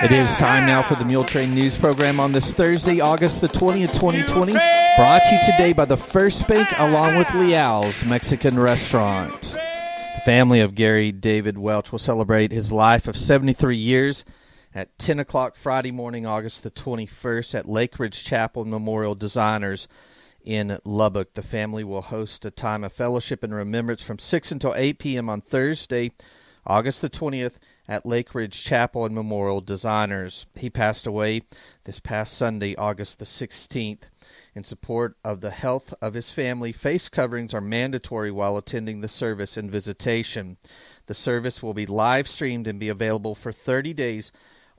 It is time now for the Mule Train News Program on this Thursday, August the 20th, 2020. Brought to you today by the First Bank along with Leal's Mexican Restaurant. The family of Gary David Welch will celebrate his life of 73 years at 10 o'clock Friday morning, August the 21st at Lake Ridge Chapel Memorial Designers in Lubbock. The family will host a time of fellowship and remembrance from 6 until 8 p.m. on Thursday, August the 20th, at Lake Ridge Chapel and Memorial Designers. He passed away this past Sunday, August the 16th. In support of the health of his family, face coverings are mandatory while attending the service and visitation. The service will be live streamed and be available for 30 days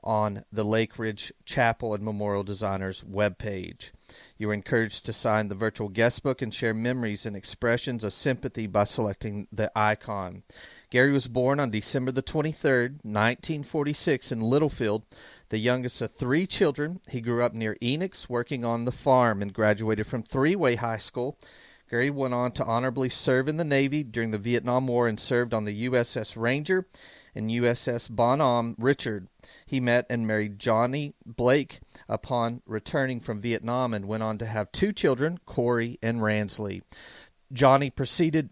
on the Lake Ridge Chapel and Memorial Designers webpage. You are encouraged to sign the virtual guest book and share memories and expressions of sympathy by selecting the icon. Gary was born on December the 23rd, 1946 in Littlefield, the youngest of three children. He grew up near Enix, working on the farm, and graduated from Three-Way High School. Gary went on to honorably serve in the Navy during the Vietnam War and served on the USS Ranger and USS Bonhomme Richard. He met and married Johnny Blake upon returning from Vietnam and went on to have two children, Corey and Ransley. Johnny preceded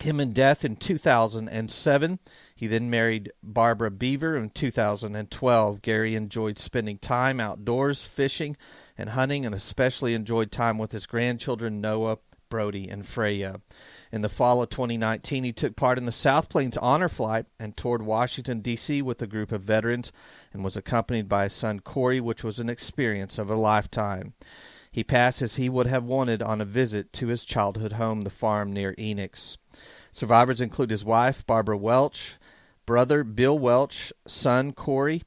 him in death in 2007. He then married Barbara Beaver in 2012. Gary enjoyed spending time outdoors, fishing and hunting, and especially enjoyed time with his grandchildren, Noah, Brody, and Freya. In the fall of 2019, he took part in the South Plains Honor Flight and toured Washington, D.C. with a group of veterans and was accompanied by his son, Corey, which was an experience of a lifetime. He passed as he would have wanted on a visit to his childhood home, the farm near Enix. Survivors include his wife, Barbara Welch, brother Bill Welch, son Corey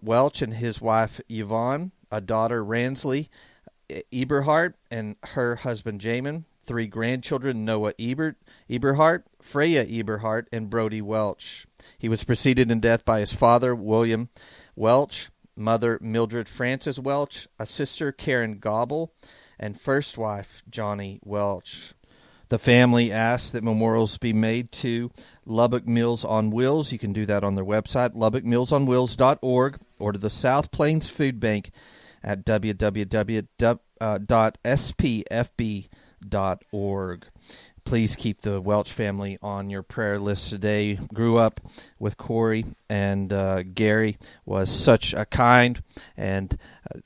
Welch and his wife Yvonne, a daughter Ransley Eberhardt and her husband Jamin, three grandchildren Noah Eberhardt, Freya Eberhardt, and Brody Welch. He was preceded in death by his father, William Welch, mother Mildred Frances Welch, a sister Karen Gobble, and first wife Johnny Welch. The family asked that memorials be made to Lubbock Meals on Wheels. You can do that on their website, lubbockmealsonwheels.org, or to the South Plains Food Bank at www.spfb.org. Please keep the Welch family on your prayer list today. Grew up with Corey, and Gary was such a kind and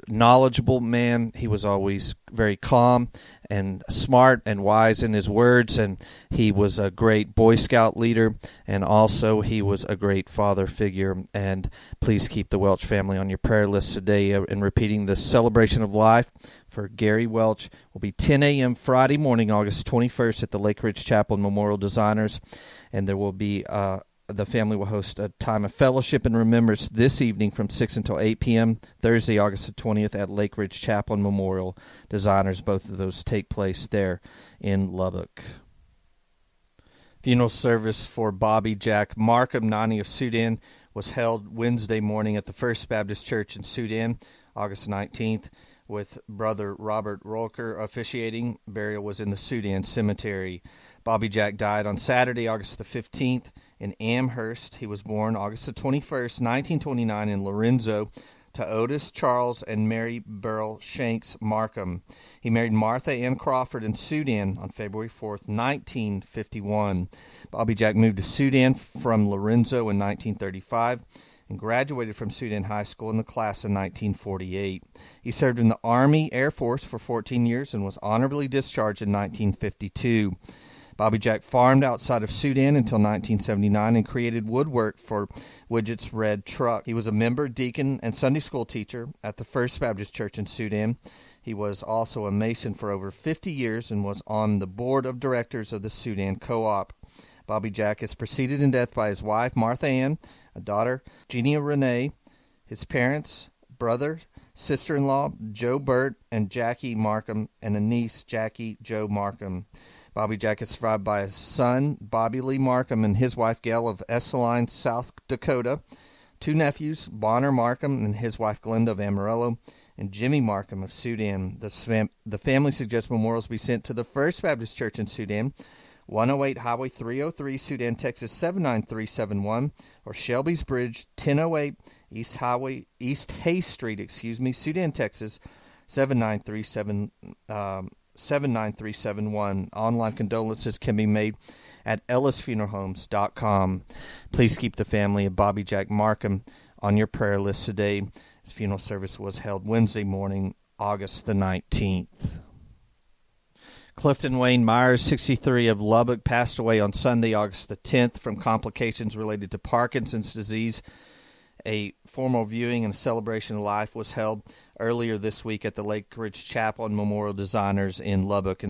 knowledgeable man. He was always very calm and smart and wise in his words, and he was a great Boy Scout leader, and also he was a great father figure. And please keep the Welch family on your prayer list today. In repeating the celebration of life for Gary Welch will be 10 a.m. Friday morning, August 21st at the Lake Ridge Chapel Memorial Designers, and there will be the family will host a time of fellowship and remembrance this evening from 6 until 8 p.m. Thursday, August the 20th at Lake Ridge Chapel Memorial Designers. Both of those take place there in Lubbock. Funeral service for Bobby Jack Markham, 90 of Sudan, was held Wednesday morning at the First Baptist Church in Sudan, August 19th, with Brother Robert Rolker officiating. Burial was in the Sudan Cemetery. Bobby Jack died on Saturday, August the 15th, in Amherst. He was born August the 21st, 1929, in Lorenzo, to Otis Charles and Mary Burrell Shanks Markham. He married Martha Ann Crawford in Sudan on February 4th, 1951. Bobby Jack moved to Sudan from Lorenzo in 1935 and graduated from Sudan High School in the class of 1948. He served in the Army Air Force for 14 years and was honorably discharged in 1952. Bobby Jack farmed outside of Sudan until 1979 and created woodwork for Widget's Red Truck. He was a member, deacon, and Sunday school teacher at the First Baptist Church in Sudan. He was also a Mason for over 50 years and was on the board of directors of the Sudan Co-op. Bobby Jack is preceded in death by his wife, Martha Ann, a daughter, Genia Renee, his parents, brother, sister-in-law, Joe Burt, and Jackie Markham, and a niece, Jackie Joe Markham. Bobby Jack is survived by his son, Bobby Lee Markham, and his wife, Gail of Esseline, South Dakota, two nephews, Bonner Markham and his wife, Glenda of Amarillo, and Jimmy Markham of Sudan. The family suggests memorials be sent to the First Baptist Church in Sudan, 108 Highway 303, Sudan, Texas 79371, or Shelby's Bridge, 1008 East Hay Street, Sudan, Texas 79371. Online condolences can be made at ellisfuneralhomes.com. Please keep the family of Bobby Jack Markham on your prayer list today. His funeral service was held Wednesday morning, August the 19th. Clifton Wayne Myers, 63, of Lubbock, passed away on Sunday, August the 10th, from complications related to Parkinson's disease. A formal viewing and celebration of life was held earlier this week at the Lake Ridge Chapel and Memorial Designers in Lubbock.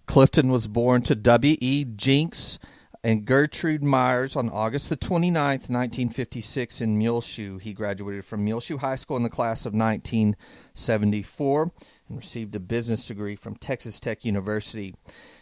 Clifton was born to W.E. Jinks and Gertrude Myers on August the 29th, 1956 in Muleshoe. He graduated from Muleshoe High School in the class of 1974 and received a business degree from Texas Tech University.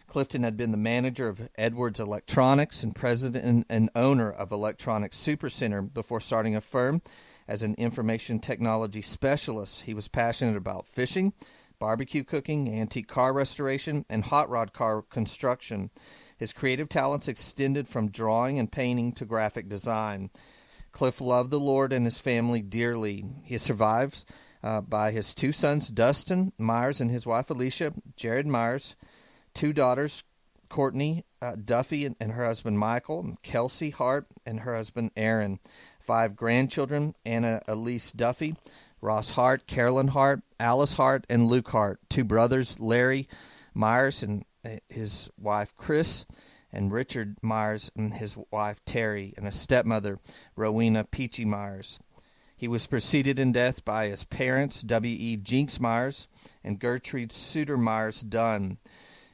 Clifton had been the manager of Edwards Electronics and president and owner of Electronics Supercenter before starting a firm as an information technology specialist. He was passionate about fishing, barbecue cooking, antique car restoration, and hot rod car construction. His creative talents extended from drawing and painting to graphic design. Cliff loved the Lord and his family dearly. He is survived by his two sons, Dustin Myers and his wife, Alicia, Jared Myers, two daughters, Courtney Duffy and her husband, Michael, and Kelsey Hart and her husband, Aaron. 5 grandchildren, Anna Elise Duffy, Ross Hart, Carolyn Hart, Alice Hart, and Luke Hart. 2 brothers, Larry Myers and his wife, Chris, and Richard Myers and his wife, Terry, and a stepmother, Rowena Peachy Myers. He was preceded in death by his parents, W.E. Jinks Myers and Gertrude Suter Myers Dunn.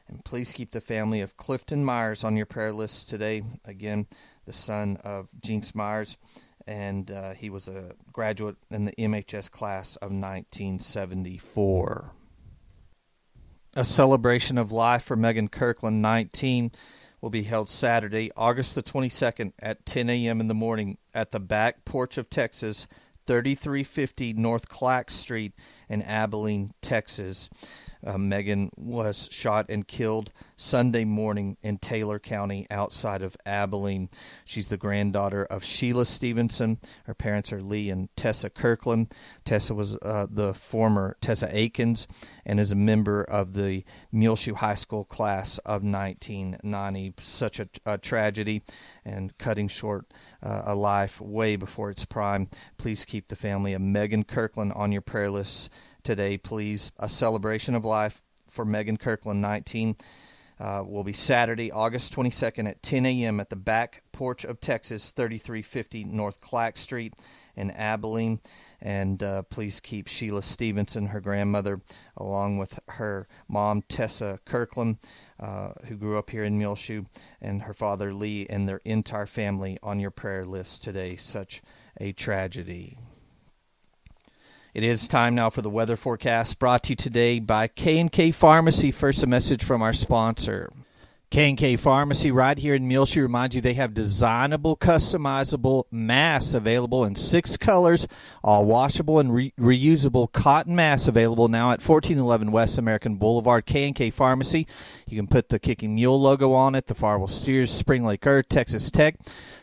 And please keep the family of Clifton Myers on your prayer list today. Again, the son of Jinks Myers, and he was a graduate in the MHS class of 1974. A celebration of life for Megan Kirkland, 19, will be held Saturday, August the 22nd at 10 a.m. in the morning at the back porch of Texas, 3350 North Clack Street in Abilene, Texas. Megan was shot and killed Sunday morning in Taylor County outside of Abilene. She's the granddaughter of Sheila Stevenson. Her parents are Lee and Tessa Kirkland. Tessa was the former Tessa Akins and is a member of the Muleshoe High School class of 1990. Such a tragedy and cutting short a life way before its prime. Please keep the family of Megan Kirkland on your prayer lists today, please. A celebration of life for Megan Kirkland, 19, will be Saturday, August 22nd at 10 a.m. at the back porch of Texas, 3350 North Clack Street in Abilene. And please keep Sheila Stevenson, her grandmother, along with her mom, Tessa Kirkland, who grew up here in Muleshoe, and her father, Lee, and their entire family on your prayer list today. Such a tragedy. It is time now for the weather forecast, brought to you today by K&K Pharmacy. First, a message from our sponsor. K&K Pharmacy right here in Muleshoe reminds you they have designable, customizable masks available in 6 colors, all washable and reusable cotton masks available now at 1411 West American Boulevard. K&K Pharmacy. You can put the Kicking Mule logo on it, the Farwell Steers, Spring Lake Earth, Texas Tech,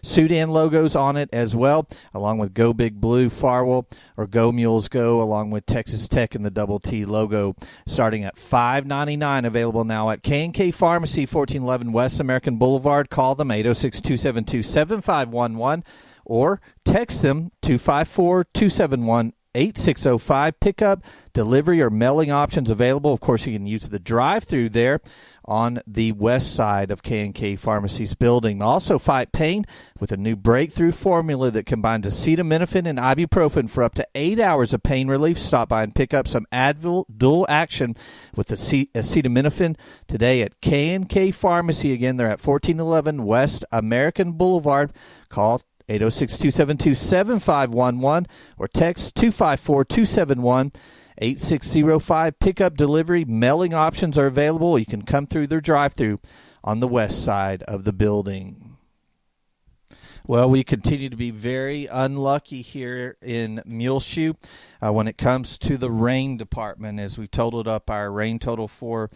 Sudan logos on it as well, along with Go Big Blue, Farwell, or Go Mules Go, along with Texas Tech and the Double T logo, starting at $5.99, available now at K&K Pharmacy, 1411 West American Boulevard. Call them 806-272-7511 or text them 254-271-8605. Pickup, delivery, or mailing options available. Of course, you can use the drive-through there on the west side of K&K Pharmacy's building. Also, fight pain with a new breakthrough formula that combines acetaminophen and ibuprofen for up to 8 hours of pain relief. Stop by and pick up some Advil Dual Action with the acetaminophen today at K&K Pharmacy. Again, they're at 1411 West American Boulevard. Call 806-272-7511 or text 254-271-8605. Pickup, delivery, mailing options are available. You can come through their drive-thru on the west side of the building. Well, we continue to be very unlucky here in Muleshoe when it comes to the rain department, as we totaled up our rain total for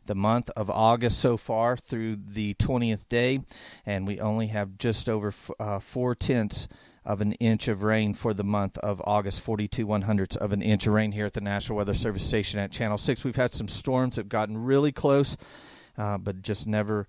the month of August so far through the 20th day, and we only have just over 4/10 of an inch of rain for the month of August, 42/100ths of an inch of rain here at the National Weather Service station at Channel 6. We've had some storms that have gotten really close, but just never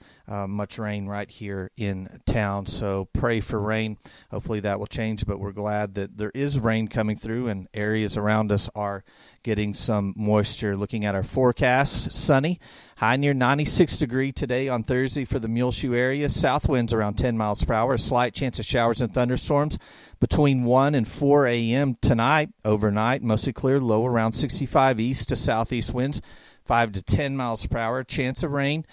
much rain right here in town. So pray for rain. Hopefully that will change, but we're glad that there is rain coming through and areas around us are getting some moisture. Looking at our forecast, sunny, high near 96 degrees today on Thursday for the Muleshoe area. South winds around 10 miles per hour. A slight chance of showers and thunderstorms between 1 and 4 a.m. tonight. Overnight, mostly clear, low around 65 east to southeast winds, 5 to 10 miles per hour. Chance of rain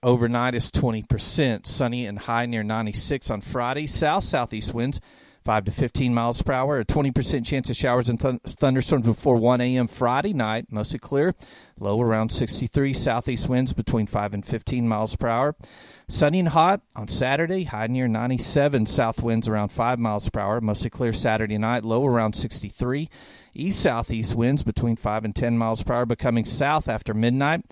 overnight is 20%. Sunny and high near 96 on Friday. Southeast winds 5 to 15 miles per hour. A 20% chance of showers and thunderstorms before 1 a.m. Friday night. Mostly clear. Low around 63. Southeast winds between 5 and 15 miles per hour. Sunny and hot on Saturday. High near 97. South winds around 5 miles per hour. Mostly clear Saturday night. Low around 63. East-southeast winds between 5 and 10 miles per hour, becoming south after midnight.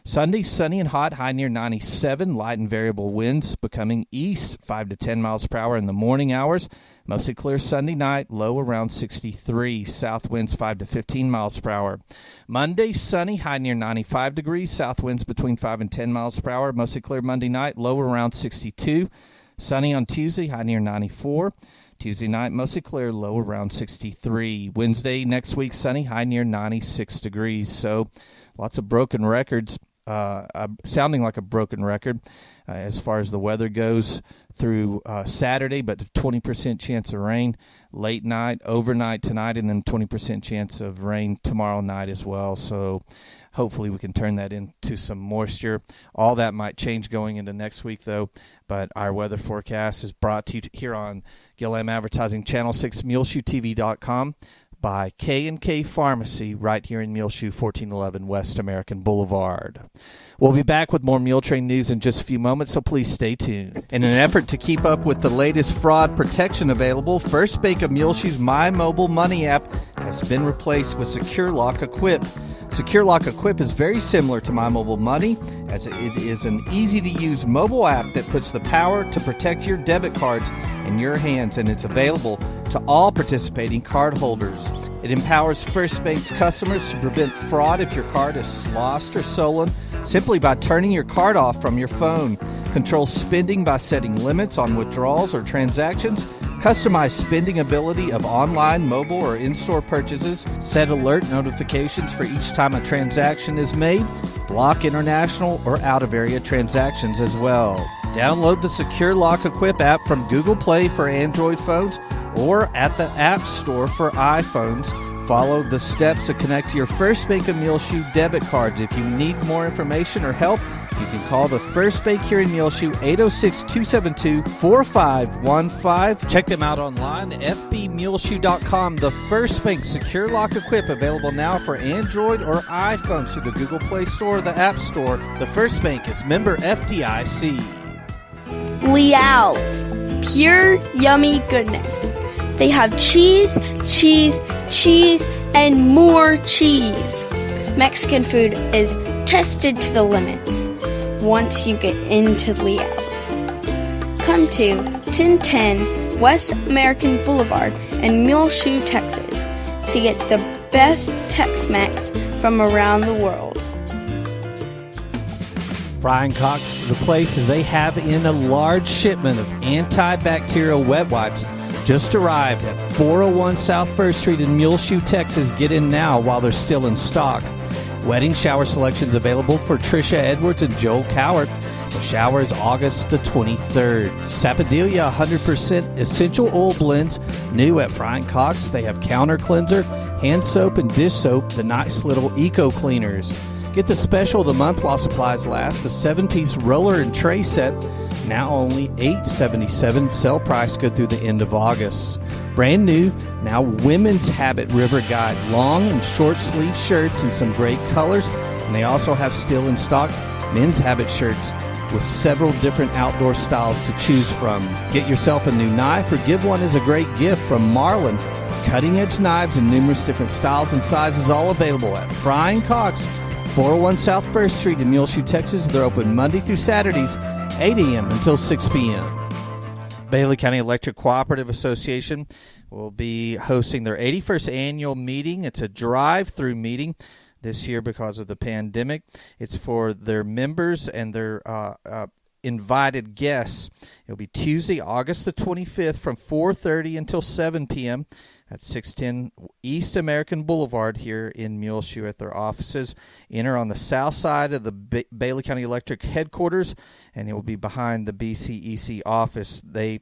Sunday, sunny and hot, high near 97. Light and variable winds becoming east, 5 to 10 miles per hour in the morning hours. Mostly clear Sunday night, low around 63. South winds 5 to 15 miles per hour. Monday, sunny, high near 95 degrees. South winds between 5 and 10 miles per hour. Mostly clear Monday night, low around 62. Sunny on Tuesday, high near 94. Tuesday night, mostly clear, low around 63. Wednesday next week, sunny, high near 96 degrees. So lots of broken records, sounding like a broken record as far as the weather goes through Saturday, but 20% chance of rain late night, overnight tonight, and then 20% chance of rain tomorrow night as well. So hopefully we can turn that into some moisture. All that might change going into next week, though. But our weather forecast is brought to you here on Gil-Am Advertising, Channel 6, MuleshoeTV.com, by K&K Pharmacy right here in Muleshoe, 1411 West American Boulevard. We'll be back with more Mule Train news in just a few moments, so please stay tuned. In an effort to keep up with the latest fraud protection available, First Bank of Muleshoe's My Mobile Money app has been replaced with Secure Lock Equip. Secure Lock Equip is very similar to My Mobile Money, as it is an easy-to-use mobile app that puts the power to protect your debit cards in your hands, and it's available to all participating cardholders. It empowers First Bank's customers to prevent fraud if your card is lost or stolen simply by turning your card off from your phone. Control spending by setting limits on withdrawals or transactions. Customize spending ability of online, mobile, or in-store purchases. Set alert notifications for each time a transaction is made. Block international or out-of-area transactions as well. Download the Secure Lock Equip app from Google Play for Android phones or at the App Store for iPhones. Follow the steps to connect to your First Bank of Muleshoe debit cards. If you need more information or help, you can call the First Bank here in Muleshoe, 806-272-4515. Check them out online, fbmuleshoe.com. The First Bank Secure Lock Equip, available now for Android or iPhone through the Google Play Store or the App Store. The First Bank is member FDIC. Leal's, pure yummy goodness. They have cheese, cheese, cheese, and more cheese. Mexican food is tested to the limits once you get into Leal's. Come to 1010 West American Boulevard in Muleshoe, Texas to get the best Tex-Mex from around the world. Brian Cox is the place, as they have in a large shipment of antibacterial wet wipes just arrived at 401 South 1st Street in Muleshoe, Texas. Get in now while they're still in stock. Wedding shower selections available for Trisha Edwards and Joel Cowart. The shower is August the 23rd. Sapodilia 100% essential oil blends, new at Brian Cox. They have counter cleanser, hand soap, and dish soap, the nice little eco cleaners. Get the special of the month while supplies last, the 7-piece roller and tray set, now only $8.77. Sale price good through the end of August. Brand new, now Women's Habit River Guide, long and short sleeve shirts in some great colors, and they also have still in stock Men's Habit shirts with several different outdoor styles to choose from. Get yourself a new knife or give one as a great gift from Marlin. Cutting edge knives in numerous different styles and sizes, all available at Frying Cox, 401 South 1st Street in Muleshoe, Texas. They're open Monday through Saturdays, 8 a.m. until 6 p.m. Bailey County Electric Cooperative Association will be hosting their 81st annual meeting. It's a drive-through meeting this year because of the pandemic. It's for their members and their invited guests. It'll be Tuesday, August the 25th from 4:30 until 7 p.m. at 610 East American Boulevard here in Muleshoe at their offices. Enter on the south side of the Bailey County Electric headquarters, and it will be behind the BCEC office. They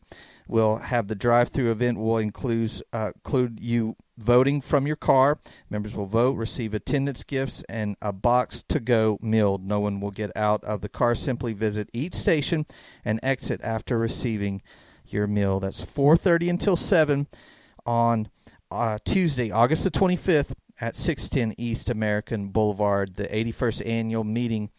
will have the drive-through event will include you voting from your car. Members will vote, receive attendance gifts, and a box-to-go meal. No one will get out of the car. Simply visit each station and exit after receiving your meal. That's 4:30 until 7 on Tuesday, August the 25th at 610 East American Boulevard, the 81st annual meeting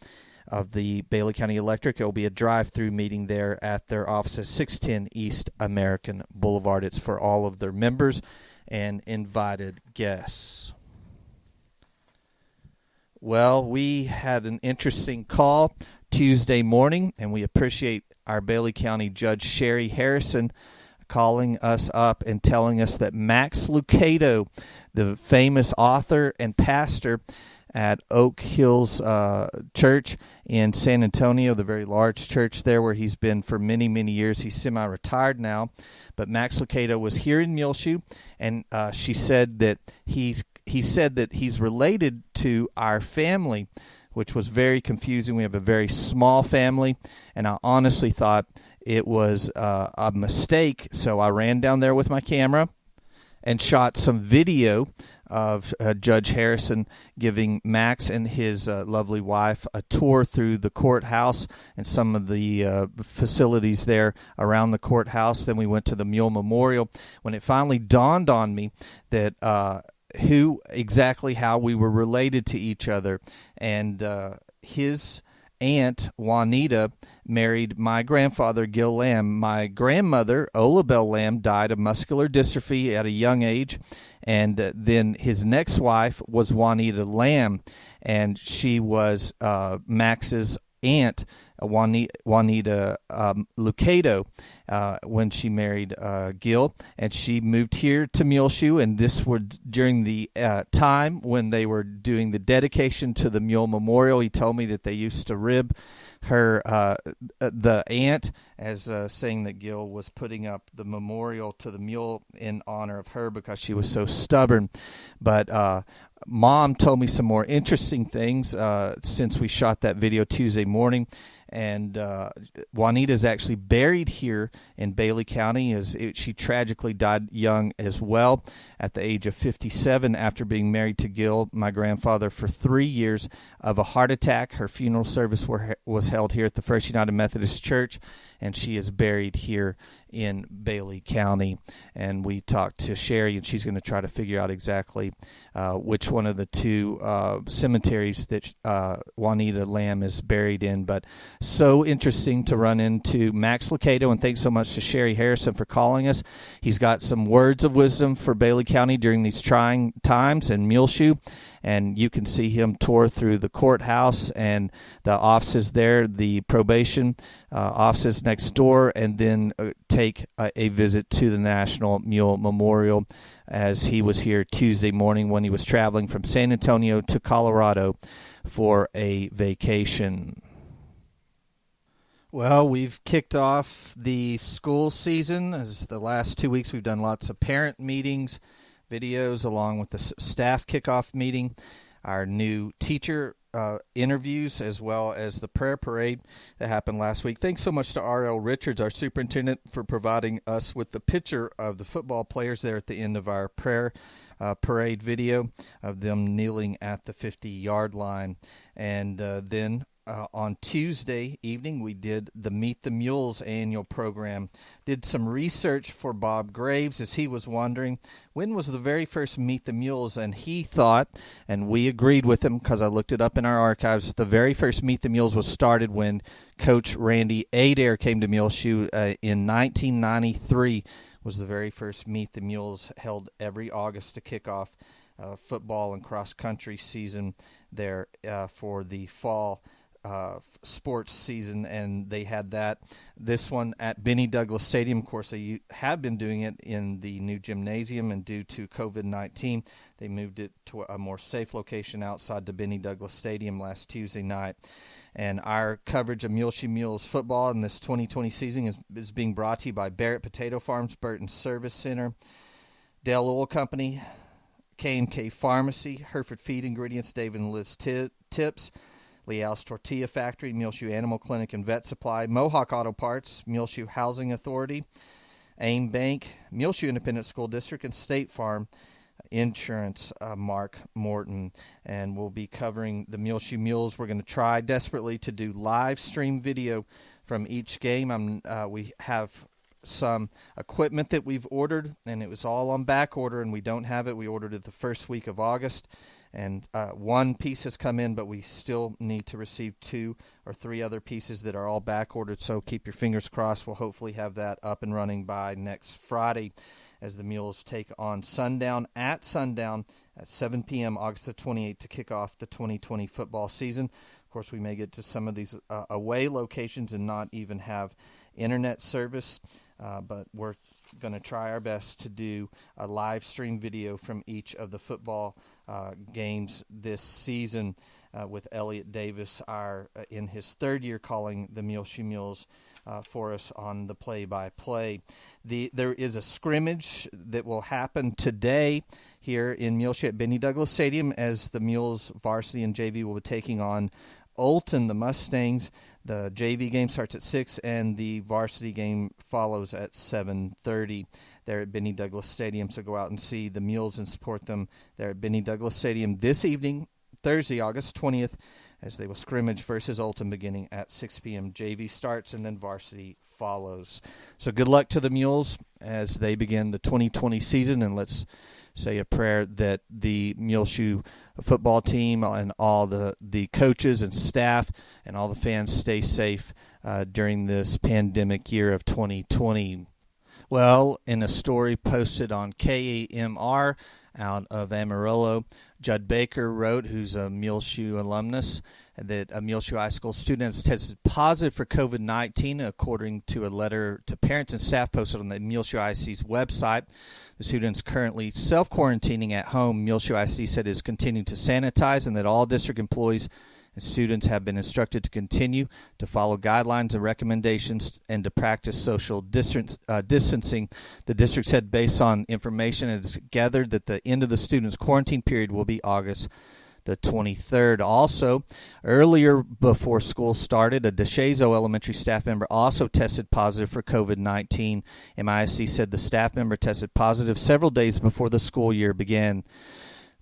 of the Bailey County Electric. It will be a drive-through meeting there at their offices, 610 East American Boulevard. It's for all of their members and invited guests. Well, we had an interesting call Tuesday morning, and we appreciate our Bailey County Judge Sherry Harrison calling us up and telling us that Max Lucado, the famous author and pastor at Oak Hills Church in San Antonio, the very large church there where he's been for many, many years. He's semi-retired now. But Max Lucado was here in Muleshoe, and she said that he said that he's related to our family, which was very confusing. We have a very small family, and I honestly thought it was a mistake, so I ran down there with my camera and shot some video of Judge Harrison giving Max and his lovely wife a tour through the courthouse and some of the facilities there around the courthouse. Then we went to the Mule Memorial. When it finally dawned on me that how we were related to each other, and his aunt Juanita married my grandfather Gil Lamb. My grandmother Olabelle Lamb died of muscular dystrophy at a young age, and then his next wife was Juanita Lamb, and she was Max's aunt, Juanita Lucado, when she married Gil, and she moved here to Muleshoe, and this was during the time when they were doing the dedication to the Mule Memorial. He told me that they used to rib her, the aunt, as saying that Gil was putting up the memorial to the mule in honor of her because she was so stubborn. But Mom told me some more interesting things since we shot that video Tuesday morning. And Juanita is actually buried here in Bailey County. She tragically died young as well at the age of 57 after being married to Gil, my grandfather, for 3 years of a heart attack. Her funeral service was held here at the First United Methodist Church, and she is buried here in Bailey County. And we talked to Sherry, and she's going to try to figure out exactly which one of the two cemeteries that Juanita Lamb is buried in. But so interesting to run into Max Lucado, and thanks so much to Sherry Harrison for calling us. He's got some words of wisdom for Bailey County during these trying times in Muleshoe, and you can see him tour through the courthouse and the offices there, the probation offices next door, and then take a visit to the National Mule Memorial, as he was here Tuesday morning when he was traveling from San Antonio to Colorado for a vacation. Well, we've kicked off the school season. As the last 2 weeks, we've done lots of parent meetings, videos, along with the staff kickoff meeting, our new teacher interviews, as well as the prayer parade that happened last week. Thanks so much to R.L. Richards, our superintendent, for providing us with the picture of the football players there at the end of our prayer parade video of them kneeling at the 50-yard line. And then on Tuesday evening, we did the Meet the Mules annual program. Did some research for Bob Graves, as he was wondering when was the very first Meet the Mules, and he thought, and we agreed with him because I looked it up in our archives, the very first Meet the Mules was started when Coach Randy Adair came to Muleshoe in 1993. Was the very first Meet the Mules, held every August to kick off football and cross-country season there for the fall sports season, and they had this one at Benny Douglas Stadium. Of course, they have been doing it in the new gymnasium, and due to COVID-19, they moved it to a more safe location outside the Benny Douglas Stadium last Tuesday night. And our coverage of Muleshoe Mules football in this 2020 season is being brought to you by Barrett Potato Farms, Burton Service Center, Dell Oil Company, K&K Pharmacy, Hereford Feed Ingredients, David and Liz Tips, Leal's Tortilla Factory, Muleshoe Animal Clinic and Vet Supply, Mohawk Auto Parts, Muleshoe Housing Authority, AIM Bank, Muleshoe Independent School District, and State Farm Insurance, Mark Morton. And we'll be covering the Muleshoe Mules. We're going to try desperately to do live stream video from each game. We have some equipment that we've ordered, and it was all on back order, and we don't have it. We ordered it the first week of August. And one piece has come in, but we still need to receive 2 or 3 other pieces that are all back-ordered. So keep your fingers crossed. We'll hopefully have that up and running by next Friday as the Mules take on Sundown at 7 p.m. August the 28th to kick off the 2020 football season. Of course, we may get to some of these away locations and not even have internet service, but we're going to try our best to do a live stream video from each of the football games this season with Elliot Davis, in his 3rd year calling the Muleshoe Mules for us on the play-by-play. There is a scrimmage that will happen today here in Muleshoe at Benny Douglas Stadium as the Mules varsity and JV will be taking on Olton, the Mustangs. The JV game starts at 6, and the varsity game follows at 7:30 there at Benny Douglas Stadium. So go out and see the Mules and support them there at Benny Douglas Stadium this evening, Thursday, August 20th, as they will scrimmage versus Olton beginning at 6 p.m. JV starts, and then varsity follows. So good luck to the Mules as they begin the 2020 season, and let's say a prayer that the Muleshoe football team and all the coaches and staff and all the fans stay safe during this pandemic year of 2020. Well, in a story posted on KAMR out of Amarillo, Judd Baker wrote, who's a Muleshoe alumnus, that a Muleshoe High School student has tested positive for COVID-19, according to a letter to parents and staff posted on the Muleshoe IC's website. The student's currently self-quarantining at home. Muleshoe IC said is continuing to sanitize, and that all district employees and students have been instructed to continue to follow guidelines and recommendations and to practice social distancing. The district said, based on information it has gathered, that the end of the student's quarantine period will be August the 23rd. Also, earlier before school started, a DeShazo Elementary staff member also tested positive for COVID-19. MISC said the staff member tested positive several days before the school year began.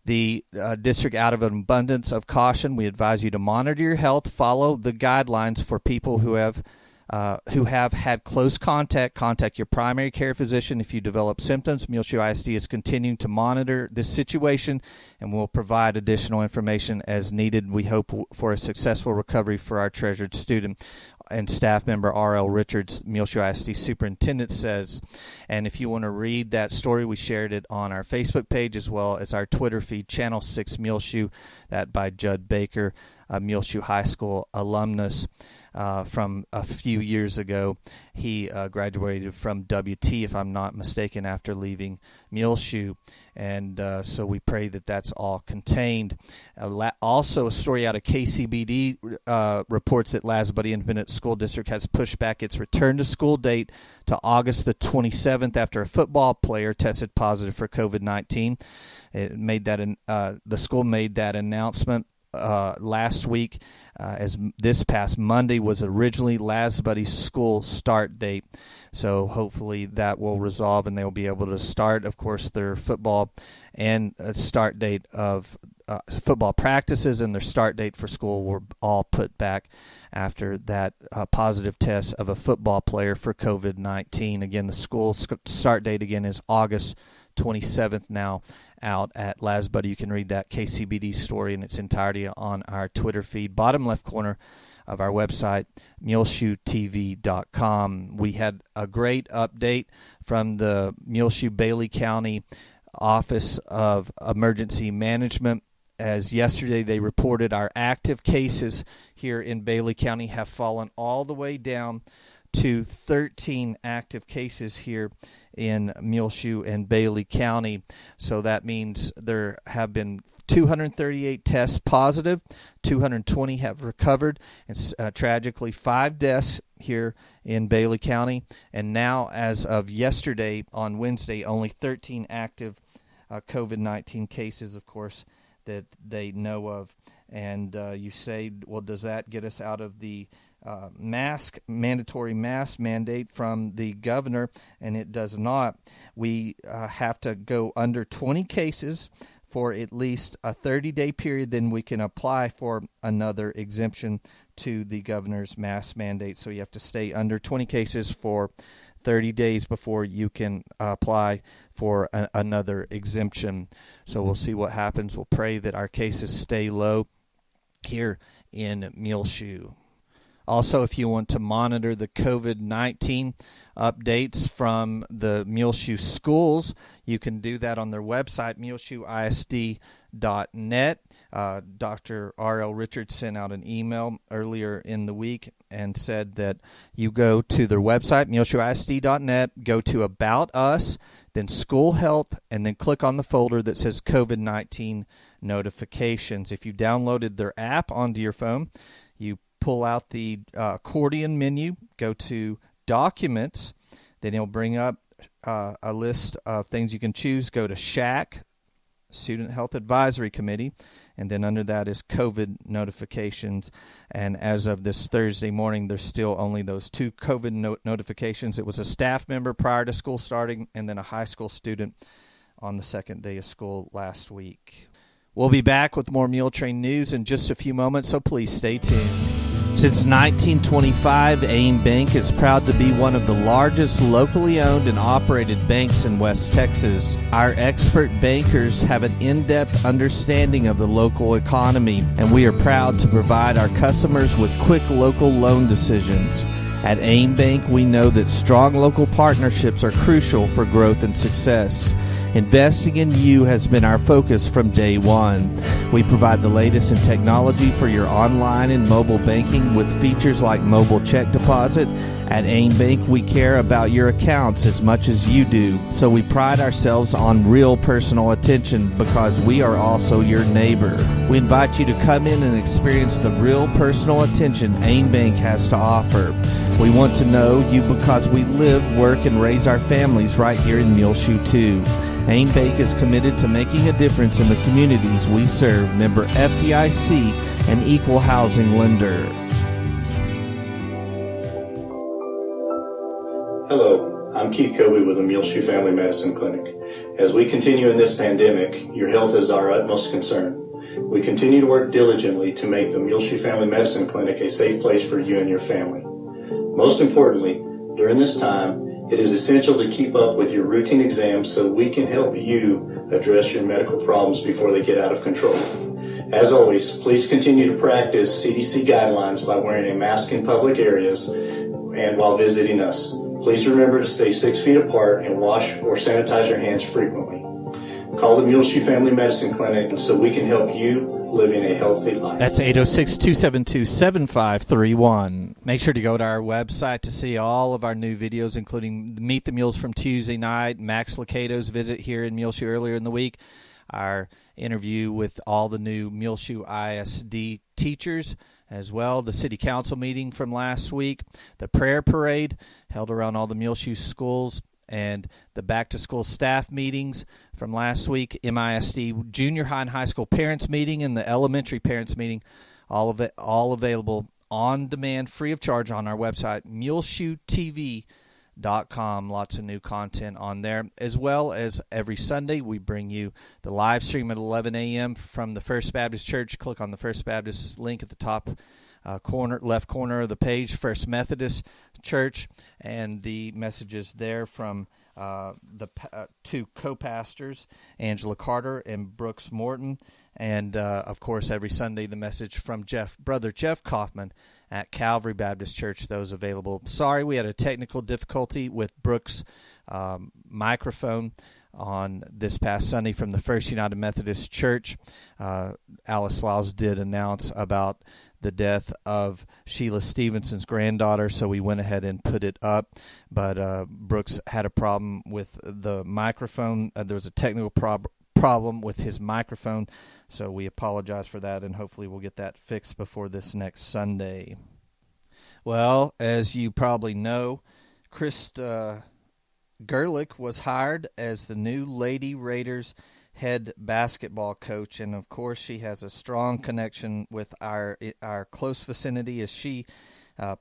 The district, out of an abundance of caution, we advise you to monitor your health, follow the guidelines for people who have had close contact your primary care physician if you develop symptoms. Muleshoe ISD is continuing to monitor this situation and will provide additional information as needed. We hope for a successful recovery for our treasured student. And staff member R.L. Richards, Muleshoe ISD superintendent, says. And if you want to read that story, we shared it on our Facebook page as well as our Twitter feed, Channel 6 Muleshoe, that by Judd Baker, a Muleshoe High School alumnus from a few years ago. He graduated from WT, if I'm not mistaken, after leaving Muleshoe. And so we pray that that's all contained. Also, a story out of KCBD reports that Lasabuddy Independent School District has pushed back its return to school date to August the 27th after a football player tested positive for COVID-19. The school made that announcement last week, as this past Monday was originally Lasabuddy's school start date. So hopefully that will resolve and they'll be able to start, of course, their football and start date of football practices, and their start date for school were all put back after that positive test of a football player for COVID-19. Again, the school start date again is August 27th now out at Lasabuddy. You can read that KCBD story in its entirety on our Twitter feed, bottom left corner of our website, muleshoetv.com. We had a great update from the Muleshoe Bailey County Office of Emergency Management as yesterday they reported our active cases here in Bailey County have fallen all the way down to 13 active cases here in Muleshoe and Bailey County. So that means there have been 238 tests positive, 220 have recovered, and tragically 5 deaths here in Bailey County. And now, as of yesterday, on Wednesday, only 13 active COVID-19 cases, of course, that they know of. And you say, well, does that get us out of the mandatory mask mandate from the governor? And it does not. We have to go under 20 cases for at least a 30-day period, then we can apply for another exemption to the governor's mask mandate. So you have to stay under 20 cases for 30 days before you can apply for another exemption. So we'll see what happens. We'll pray that our cases stay low here in Muleshoe. Also, if you want to monitor the COVID-19 updates from the Muleshoe schools, you can do that on their website, muleshoeisd.net. Dr. R.L. Richards sent out an email earlier in the week and said that you go to their website, muleshoeisd.net, go to About Us, then School Health, and then click on the folder that says COVID-19 notifications. If you downloaded their app onto your phone, you pull out the accordion menu, go to Documents, then it'll bring up a list of things you can choose. Go to SHAC, Student Health Advisory Committee, and then under that is COVID notifications. And as of this Thursday morning, there's still only those 2 COVID notifications. It was a staff member prior to school starting, and then a high school student on the second day of school last week. We'll be back with more Mule Train news in just a few moments, so please stay tuned. Since 1925, AIM Bank is proud to be one of the largest locally owned and operated banks in West Texas. Our expert bankers have an in-depth understanding of the local economy, and we are proud to provide our customers with quick local loan decisions. At AIM Bank, we know that strong local partnerships are crucial for growth and success. Investing in you has been our focus from day one. We provide the latest in technology for your online and mobile banking with features like mobile check deposit. At AIM Bank, we care about your accounts as much as you do, so we pride ourselves on real personal attention because we are also your neighbor. We invite you to come in and experience the real personal attention AIM Bank has to offer. We want to know you because we live, work, and raise our families right here in Muleshoe too. AIM Bank is committed to making a difference in the communities we serve. Member FDIC, an equal housing lender. Hello, I'm Keith Covey with the Muleshoe Family Medicine Clinic. As we continue in this pandemic, your health is our utmost concern. We continue to work diligently to make the Muleshoe Family Medicine Clinic a safe place for you and your family. Most importantly, during this time, it is essential to keep up with your routine exams so we can help you address your medical problems before they get out of control. As always, please continue to practice CDC guidelines by wearing a mask in public areas and while visiting us. Please remember to stay 6 feet apart and wash or sanitize your hands frequently. Call the Muleshoe Family Medicine Clinic so we can help you living a healthy life. That's 806-272-7531. Make sure to go to our website to see all of our new videos, including Meet the Mules from Tuesday night, Max Lucado's visit here in Muleshoe earlier in the week, our interview with all the new Muleshoe ISD teachers, as well the city council meeting from last week, the prayer parade held around all the Muleshoe schools, and the back-to-school staff meetings from last week, MISD junior high and high school parents meeting, and the elementary parents meeting, all available on demand, free of charge on our website, muleshoetv.com. Lots of new content on there, as well as every Sunday we bring you the live stream at 11 a.m. from the First Baptist Church. Click on the First Baptist link at the top left corner of the page, First Methodist Church, and the messages there from the 2 co-pastors, Angela Carter and Brooks Morton, and of course every Sunday the message from Brother Jeff Kaufman at Calvary Baptist Church. Those available. Sorry, we had a technical difficulty with Brooks' microphone on this past Sunday from the First United Methodist Church. Alice Lyles did announce about the death of Sheila Stevenson's granddaughter, so we went ahead and put it up. But Brooks had a problem with the microphone. There was a technical problem with his microphone, so we apologize for that, and hopefully we'll get that fixed before this next Sunday. Well, as you probably know, Krista Gerlich was hired as the new Lady Raiders head basketball coach, and of course she has a strong connection with our close vicinity as she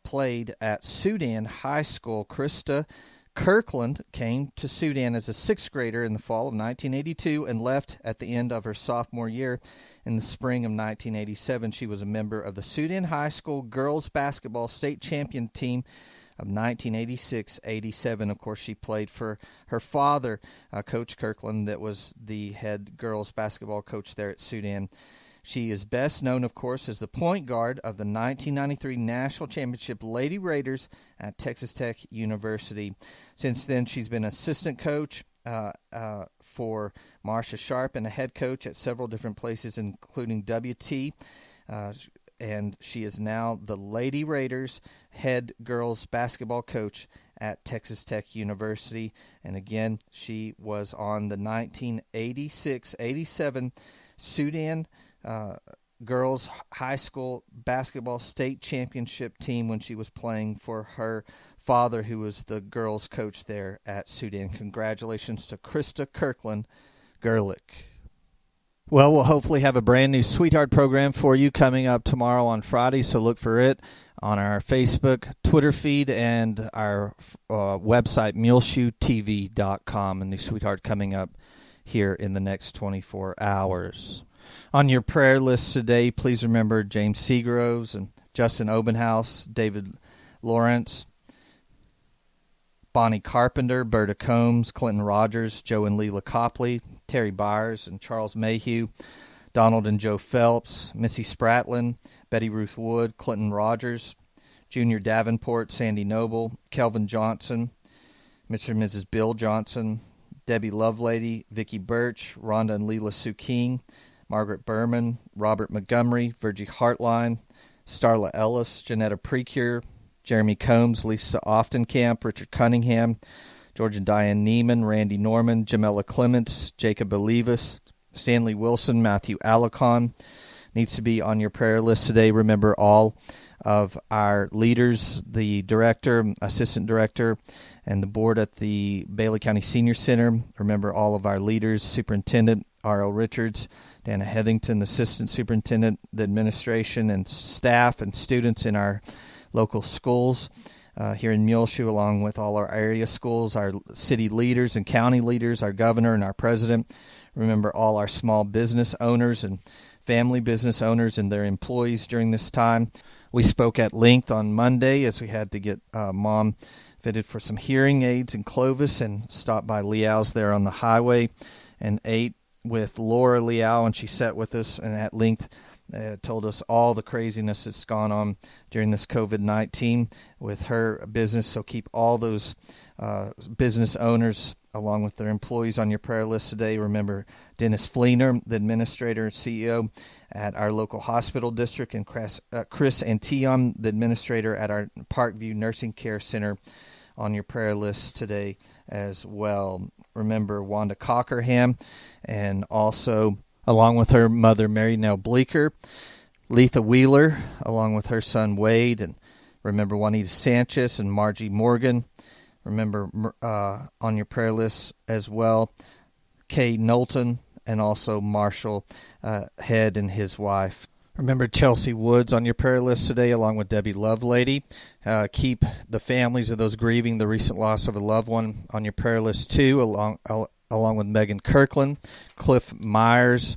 played at Sudan High School. Krista Kirkland came to Sudan as a sixth grader in the fall of 1982 and left at the end of her sophomore year. In the spring of 1987, she was a member of the Sudan High School girls basketball state champion team of 1986-87. Of course, she played for her father, Coach Kirkland, that was the head girls basketball coach there at Sudan. She is best known, of course, as the point guard of the 1993 National Championship Lady Raiders at Texas Tech University. Since then, she's been assistant coach for Marcia Sharp and a head coach at several different places, including WT. And she is now the Lady Raiders head girls basketball coach at Texas Tech University. And again, she was on the 1986-87 Sudan girls high school basketball state championship team when she was playing for her father, who was the girls coach there at Sudan. Congratulations to Krista Kirkland Gerlich. Well, we'll hopefully have a brand new Sweetheart program for you coming up tomorrow on Friday, so look for it on our Facebook, Twitter feed, and our website, MuleshoeTV.com. A new Sweetheart coming up here in the next 24 hours. On your prayer list today, please remember James Seagroves and Justin Obenhouse, David Lawrence, Bonnie Carpenter, Berta Combs, Clinton Rogers, Joe and Leila Copley, Terry Byers and Charles Mayhew, Donald and Joe Phelps, Missy Spratlin, Betty Ruth Wood, Clinton Rogers, Junior Davenport, Sandy Noble, Kelvin Johnson, Mr. and Mrs. Bill Johnson, Debbie Lovelady, Vicki Birch, Rhonda and Leila Sue King, Margaret Berman, Robert Montgomery, Virgie Hartline, Starla Ellis, Janetta Precure, Jeremy Combs, Lisa Oftenkamp, Richard Cunningham, George and Diane Neiman, Randy Norman, Jamela Clements, Jacob Olivas, Stanley Wilson, Matthew Alicon. Needs to be on your prayer list today. Remember all of our leaders, the director, assistant director, and the board at the Bailey County Senior Center. Remember all of our leaders, Superintendent R.L. Richards, Dana Heathington, Assistant Superintendent, the administration and staff and students in our local schools here in Muleshoe, along with all our area schools, our city leaders and county leaders, our governor and our president. Remember all our small business owners and family business owners and their employees during this time. We spoke at length on Monday as we had to get Mom fitted for some hearing aids in Clovis and stopped by Leal's there on the highway and ate with Laura Leal, and she sat with us and at length told us all the craziness that's gone on during this COVID-19 with her business. So keep all those business owners along with their employees on your prayer list today. Remember Dennis Fleener, the administrator and CEO at our local hospital district, and Chris Antion, the administrator at our Parkview Nursing Care Center, on your prayer list today as well. Remember Wanda Cockerham, and also along with her mother, Mary Nell Bleeker, Letha Wheeler, along with her son, Wade, and remember Juanita Sanchez and Margie Morgan. Remember on your prayer list as well, Kay Knowlton, and also Marshall Head and his wife. Remember Chelsea Woods on your prayer list today, along with Debbie Lovelady. Keep the families of those grieving the recent loss of a loved one on your prayer list too, along with Megan Kirkland, Cliff Myers,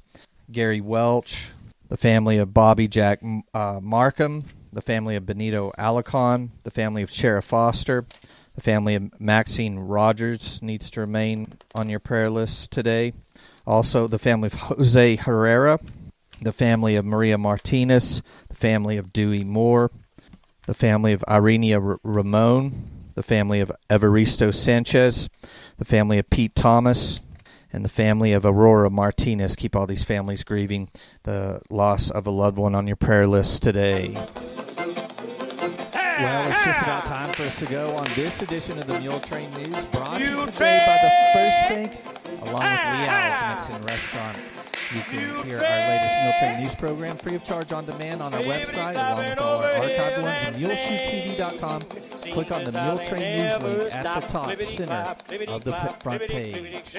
Gary Welch, the family of Bobby Jack Markham, the family of Benito Alicon, the family of Sheriff Foster, the family of Maxine Rogers needs to remain on your prayer list today. Also, the family of Jose Herrera, the family of Maria Martinez, the family of Dewey Moore, the family of Irenia Ramon, the family of Evaristo Sanchez, the family of Pete Thomas, and the family of Aurora Martinez. Keep all these families grieving the loss of a loved one on your prayer list today. Well, it's just about time for us to go on this edition of the Mule Train News, brought to you today by the First Bank, along with Leal's Mexican Restaurant. You can hear our latest Mule Train News program free of charge on demand on our website, along with all our archived ones at MuleshoeTV.com. Click on the Mule Train News link at the top center of the front page.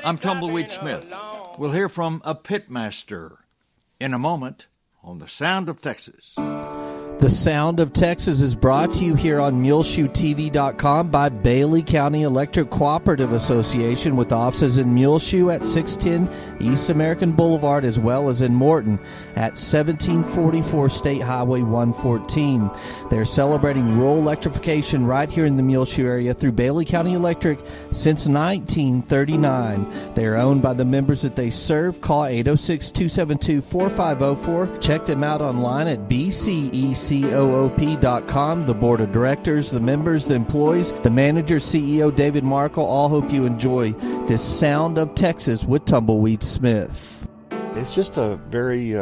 I'm Tumbleweed Smith. We'll hear from a pitmaster in a moment on The Sound of Texas. The Sound of Texas is brought to you here on MuleshoeTV.com by Bailey County Electric Cooperative Association, with offices in Muleshoe at 610 East American Boulevard, as well as in Morton at 1744 State Highway 114. They're celebrating rural electrification right here in the Muleshoe area through Bailey County Electric since 1939. They're owned by the members that they serve. Call 806-272-4504. Check them out online at BCECOOP.com. The board of directors, the members, the employees, the manager, CEO David Markle, all hope you enjoy this Sound of Texas with Tumbleweed Smith. It's just a very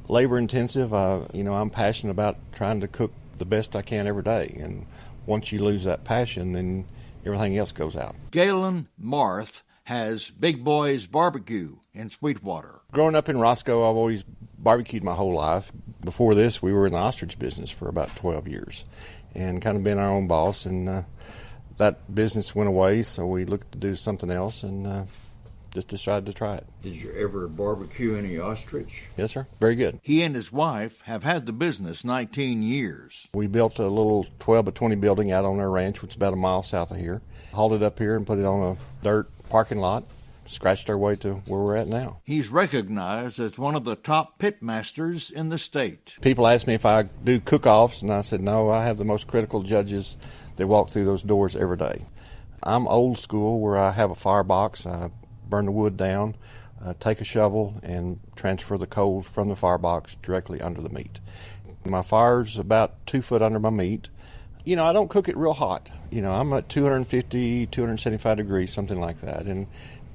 labor-intensive. I'm passionate about trying to cook the best I can every day, and once you lose that passion, then everything else goes out. Galen Marth has Big Boy's Barbecue in Sweetwater. Growing up in Roscoe, I've always barbecued my whole life. Before this, we were in the ostrich business for about 12 years and kind of been our own boss, and that business went away, so we looked to do something else and just decided to try it. Did you ever barbecue any ostrich? Yes, sir. Very good. He and his wife have had the business 19 years. We built a little 12 by 20 building out on our ranch, which is about a mile south of here. Hauled it up here and put it on a dirt parking lot. Scratched our way to where we're at now. He's recognized as one of the top pitmasters in the state. People ask me if I do cook-offs, and I said, no, I have the most critical judges that walk through those doors every day. I'm old school, where I have a firebox, I burn the wood down, take a shovel, and transfer the coals from the firebox directly under the meat. My fire's about 2 foot under my meat. I don't cook it real hot. I'm at 250, 275 degrees, something like that, and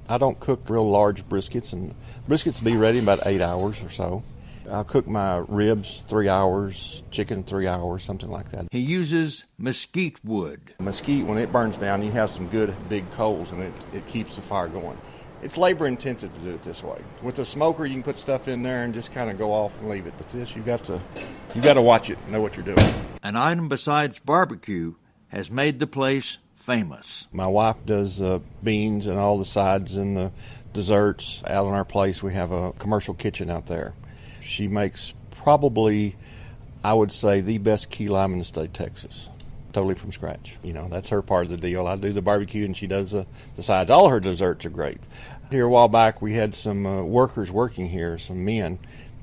I don't cook real large briskets, and briskets will be ready in about 8 hours or so. I'll cook my ribs 3 hours, chicken 3 hours, something like that. He uses mesquite wood. Mesquite, when it burns down, you have some good big coals, and it keeps the fire going. It's labor intensive to do it this way. With the smoker, you can put stuff in there and just kind of go off and leave it. But this, you got to watch it, know what you're doing. An item besides barbecue has made the place famous. My wife does beans and all the sides and the desserts. Out on our place, we have a commercial kitchen out there. She makes probably, I would say, the best key lime in the state of Texas, totally from scratch. That's her part of the deal. I do the barbecue and she does the sides. All her desserts are great. Here a while back, we had some workers working here, some men,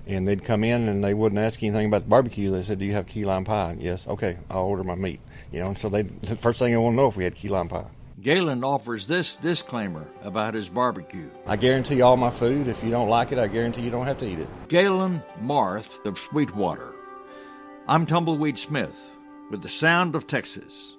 and they'd come in and they wouldn't ask anything about the barbecue. They said, do you have key lime pie? Yes. Okay, I'll order my meat. And so the first thing they want to know if we had key lime pie. Galen offers this disclaimer about his barbecue. I guarantee all my food. If you don't like it, I guarantee you don't have to eat it. Galen Marth of Sweetwater. I'm Tumbleweed Smith with The Sound of Texas.